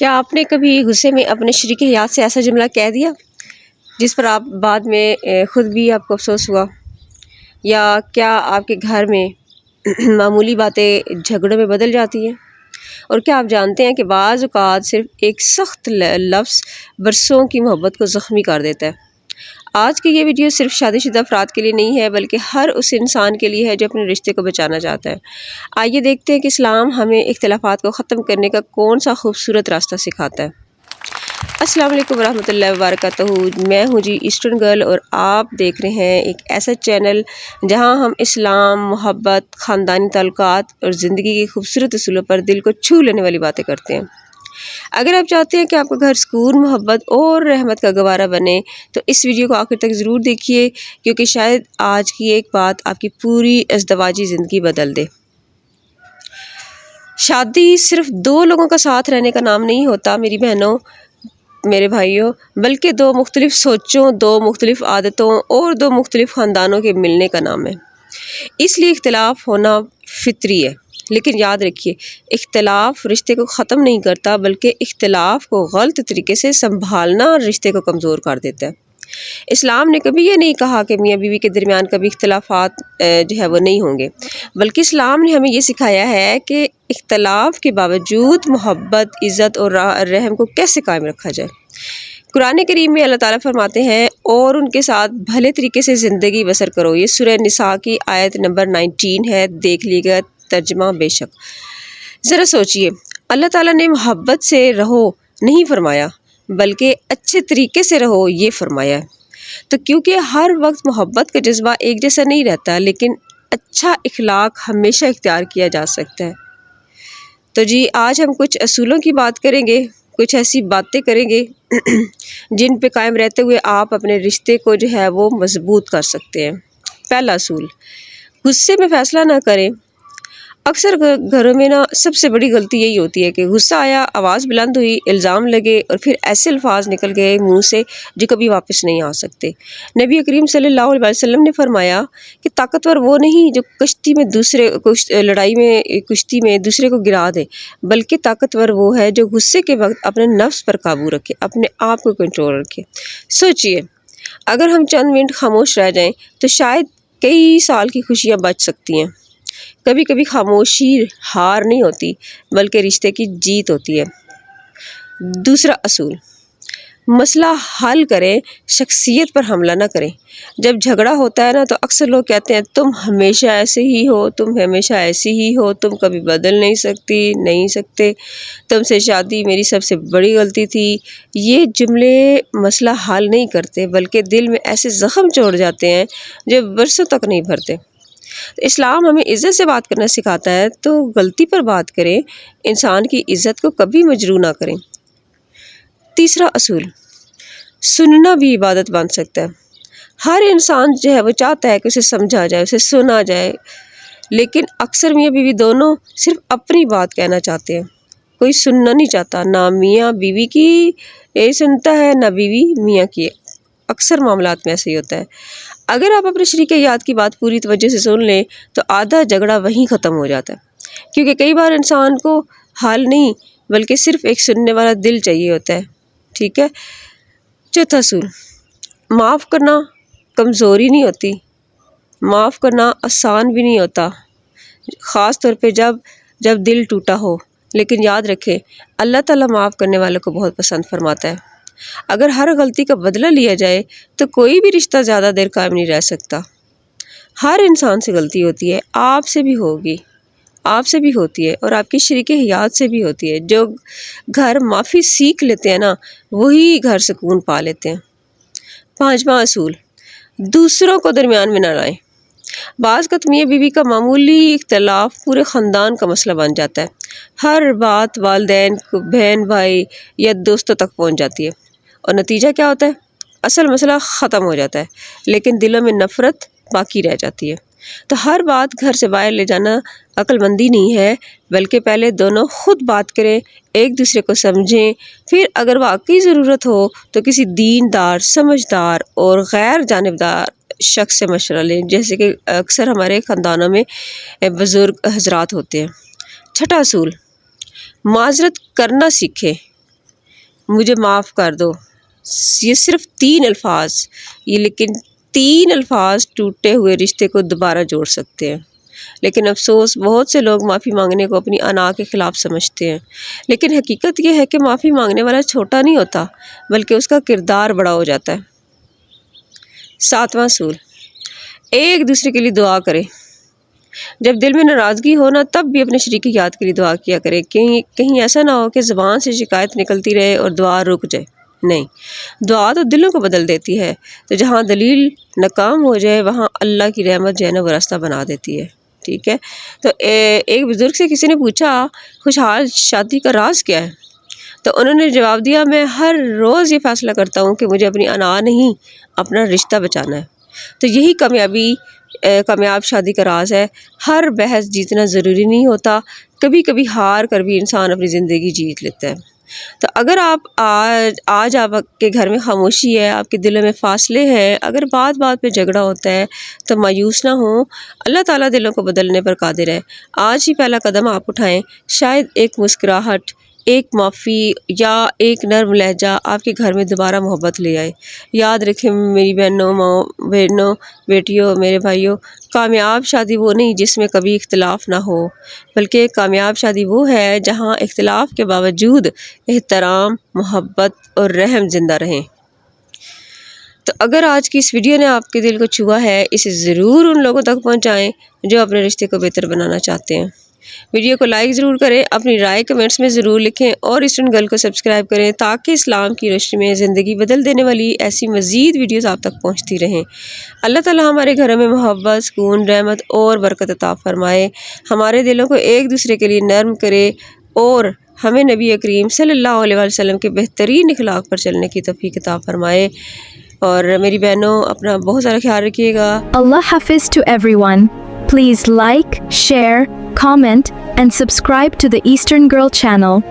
کیا آپ نے کبھی غصے میں اپنے شریک حیات سے ایسا جملہ کہہ دیا جس پر آپ بعد میں خود بھی آپ کو افسوس ہوا؟ یا کیا آپ کے گھر میں معمولی باتیں جھگڑوں میں بدل جاتی ہیں؟ اور کیا آپ جانتے ہیں کہ بعض اوقات صرف ایک سخت لفظ برسوں کی محبت کو زخمی کر دیتا ہے؟ آج کی یہ ویڈیو صرف شادی شدہ افراد کے لیے نہیں ہے بلکہ ہر اس انسان کے لیے ہے جو اپنے رشتے کو بچانا چاہتا ہے۔ آئیے دیکھتے ہیں کہ اسلام ہمیں اختلافات کو ختم کرنے کا کون سا خوبصورت راستہ سکھاتا ہے۔ السلام علیکم ورحمۃ اللہ وبرکاتہ۔ میں ہوں جی ایسٹرن گرل اور آپ دیکھ رہے ہیں ایک ایسا چینل جہاں ہم اسلام، محبت، خاندانی تعلقات اور زندگی کے خوبصورت اصولوں پر دل کو چھو لینے والی باتیں کرتے ہیں۔ اگر آپ چاہتے ہیں کہ آپ کا گھر سکون، محبت اور رحمت کا گہوارہ بنے تو اس ویڈیو کو آخر تک ضرور دیکھیے، کیونکہ شاید آج کی ایک بات آپ کی پوری ازدواجی زندگی بدل دے۔ شادی صرف دو لوگوں کا ساتھ رہنے کا نام نہیں ہوتا میری بہنوں، میرے بھائیوں، بلکہ دو مختلف سوچوں، دو مختلف عادتوں اور دو مختلف خاندانوں کے ملنے کا نام ہے۔ اس لیے اختلاف ہونا فطری ہے، لیکن یاد رکھیے اختلاف رشتے کو ختم نہیں کرتا بلکہ اختلاف کو غلط طریقے سے سنبھالنا رشتے کو کمزور کر دیتا ہے۔ اسلام نے کبھی یہ نہیں کہا کہ میاں بیوی کے درمیان کبھی اختلافات جو ہے وہ نہیں ہوں گے، بلکہ اسلام نے ہمیں یہ سکھایا ہے کہ اختلاف کے باوجود محبت، عزت اور رحم کو کیسے قائم رکھا جائے۔ قرآن کریم میں اللہ تعالیٰ فرماتے ہیں اور ان کے ساتھ بھلے طریقے سے زندگی بسر کرو۔ یہ سورہ نساء کی آیت نمبر 19 ہے، دیکھ لیے گا ترجمہ بے شک۔ ذرا سوچئے، اللہ تعالیٰ نے محبت سے رہو نہیں فرمایا بلکہ اچھے طریقے سے رہو یہ فرمایا ہے۔ تو کیونکہ ہر وقت محبت کا جذبہ ایک جیسا نہیں رہتا، لیکن اچھا اخلاق ہمیشہ اختیار کیا جا سکتا ہے۔ تو جی آج ہم کچھ اصولوں کی بات کریں گے، کچھ ایسی باتیں کریں گے جن پہ قائم رہتے ہوئے آپ اپنے رشتے کو جو ہے وہ مضبوط کر سکتے ہیں۔ پہلا اصول، غصے میں فیصلہ نہ کریں۔ اکثر گھروں میں سب سے بڑی غلطی یہی ہوتی ہے کہ غصہ آیا، آواز بلند ہوئی، الزام لگے اور پھر ایسے الفاظ نکل گئے منہ سے جو کبھی واپس نہیں آ سکتے۔ نبی کریم صلی اللہ علیہ وسلم نے فرمایا کہ طاقتور وہ نہیں جو لڑائی میں کشتی میں دوسرے کو گرا دے، بلکہ طاقتور وہ ہے جو غصے کے وقت اپنے نفس پر قابو رکھے، اپنے آپ کو کنٹرول رکھے۔ سوچئے، اگر ہم چند منٹ خاموش رہ جائیں تو شاید کئی سال کی خوشیاں بچ سکتی ہیں۔ کبھی کبھی خاموشی ہار نہیں ہوتی بلکہ رشتے کی جیت ہوتی ہے۔ دوسرا اصول، مسئلہ حل کریں، شخصیت پر حملہ نہ کریں۔ جب جھگڑا ہوتا ہے تو اکثر لوگ کہتے ہیں تم ہمیشہ ایسے ہی ہو، تم ہمیشہ ایسی ہی ہو، تم کبھی بدل نہیں سکتے، تم سے شادی میری سب سے بڑی غلطی تھی۔ یہ جملے مسئلہ حل نہیں کرتے بلکہ دل میں ایسے زخم چھوڑ جاتے ہیں جو برسوں تک نہیں بھرتے۔ اسلام ہمیں عزت سے بات کرنا سکھاتا ہے، تو غلطی پر بات کریں، انسان کی عزت کو کبھی مجروح نہ کریں۔ تیسرا اصول، سننا بھی عبادت بن سکتا ہے۔ ہر انسان جو ہے وہ چاہتا ہے کہ اسے سمجھا جائے، اسے سنا جائے، لیکن اکثر میاں بیوی دونوں صرف اپنی بات کہنا چاہتے ہیں، کوئی سننا نہیں چاہتا۔ نہ میاں بیوی کی یہ سنتا ہے نہ بیوی میاں کی۔ اکثر معاملات میں ایسے ہی ہوتا ہے۔ اگر آپ اپنے شریک حیات کی بات پوری توجہ سے سن لیں تو آدھا جھگڑا وہیں ختم ہو جاتا ہے، کیونکہ کئی بار انسان کو حال نہیں بلکہ صرف ایک سننے والا دل چاہیے ہوتا ہے۔ ٹھیک ہے۔ چوتھا اصول، معاف کرنا کمزوری نہیں ہوتی، معاف کرنا آسان بھی نہیں ہوتا، خاص طور پہ جب دل ٹوٹا ہو، لیکن یاد رکھیں اللہ تعالیٰ معاف کرنے والوں کو بہت پسند فرماتا ہے۔ اگر ہر غلطی کا بدلہ لیا جائے تو کوئی بھی رشتہ زیادہ دیر قائم نہیں رہ سکتا۔ ہر انسان سے غلطی ہوتی ہے، آپ سے بھی ہوگی، آپ سے بھی ہوتی ہے اور آپ کی شریک حیات سے بھی ہوتی ہے۔ جو گھر معافی سیکھ لیتے ہیں وہی گھر سکون پا لیتے ہیں۔ پانچواں اصول، دوسروں کو درمیان میں نہ لائیں۔ بعض کا میاں بیوی کا معمولی اختلاف پورے خاندان کا مسئلہ بن جاتا ہے۔ ہر بات والدین، بہن بھائی یا دوستوں تک پہنچ جاتی ہے اور نتیجہ کیا ہوتا ہے؟ اصل مسئلہ ختم ہو جاتا ہے لیکن دلوں میں نفرت باقی رہ جاتی ہے۔ تو ہر بات گھر سے باہر لے جانا عقل مندی نہیں ہے، بلکہ پہلے دونوں خود بات کریں، ایک دوسرے کو سمجھیں، پھر اگر واقعی ضرورت ہو تو کسی دیندار، سمجھدار اور غیر جانبدار شخص سے مشورہ لیں، جیسے کہ اکثر ہمارے خاندانوں میں بزرگ حضرات ہوتے ہیں۔ چھٹا اصول، معذرت کرنا سیکھیں، مجھے معاف کر دو. یہ صرف 3 الفاظ، یہ لیکن 3 الفاظ ٹوٹے ہوئے رشتے کو دوبارہ جوڑ سکتے ہیں. لیکن افسوس بہت سے لوگ معافی مانگنے کو اپنی انا کے خلاف سمجھتے ہیں. لیکن حقیقت یہ ہے کہ معافی مانگنے والا چھوٹا نہیں ہوتا بلکہ اس کا کردار بڑا ہو جاتا ہے. 7واں اصول، ایک دوسرے کے لیے دعا کریں. جب دل میں ناراضگی ہو نا تب بھی اپنے شریک کی یاد کے لیے دعا کیا کرے. کہیں ایسا نہ ہو کہ زبان سے شکایت نکلتی رہے اور دعا رک جائے. نہیں، دعا تو دلوں کو بدل دیتی ہے. تو جہاں دلیل ناکام ہو جائے وہاں اللہ کی رحمت جو ہے نا وہ راستہ بنا دیتی ہے. ٹھیک ہے. تو ایک بزرگ سے کسی نے پوچھا خوشحال شادی کا راز کیا ہے؟ تو انہوں نے جواب دیا، میں ہر روز یہ فیصلہ کرتا ہوں کہ مجھے اپنی انا نہیں اپنا رشتہ بچانا ہے. تو یہی کامیاب شادی کا راز ہے. ہر بحث جیتنا ضروری نہیں ہوتا، کبھی کبھی ہار کر بھی انسان اپنی زندگی جیت لیتا ہے. تو اگر آج آپ کے گھر میں خاموشی ہے، آپ کے دلوں میں فاصلے ہیں، اگر بات بات پہ جھگڑا ہوتا ہے تو مایوس نہ ہوں. اللہ تعالیٰ دلوں کو بدلنے پر قادر ہے. آج ہی پہلا قدم آپ اٹھائیں. شاید ایک مسکراہٹ، ایک معافی یا ایک نرم لہجہ آپ کے گھر میں دوبارہ محبت لے آئے. یاد رکھیں میری بہنوں، بیٹیوں، میرے بھائیوں، کامیاب شادی وہ نہیں جس میں کبھی اختلاف نہ ہو، بلکہ کامیاب شادی وہ ہے جہاں اختلاف کے باوجود احترام، محبت اور رحم زندہ رہیں. تو اگر آج کی اس ویڈیو نے آپ کے دل کو چھوا ہے، اسے ضرور ان لوگوں تک پہنچائیں جو اپنے رشتے کو بہتر بنانا چاہتے ہیں. ویڈیو کو لائک ضرور کریں، اپنی رائے کمنٹس میں ضرور لکھیں اور ایسٹرن گرل کو سبسکرائب کریں تاکہ اسلام کی روشنی میں زندگی بدل دینے والی ایسی مزید ویڈیوز آپ تک پہنچتی رہیں. اللہ تعالیٰ ہمارے گھروں میں محبت، سکون، رحمت اور برکت عطا فرمائے. ہمارے دلوں کو ایک دوسرے کے لیے نرم کرے اور ہمیں نبی کریم صلی اللہ علیہ وسلم کے بہترین اخلاق پر چلنے کی توفیق عطا فرمائے. اور میری بہنوں اپنا بہت سارا خیال رکھیے گا. Allah Hafiz to everyone. Please like, share, comment and subscribe to the Eastern Girl channel.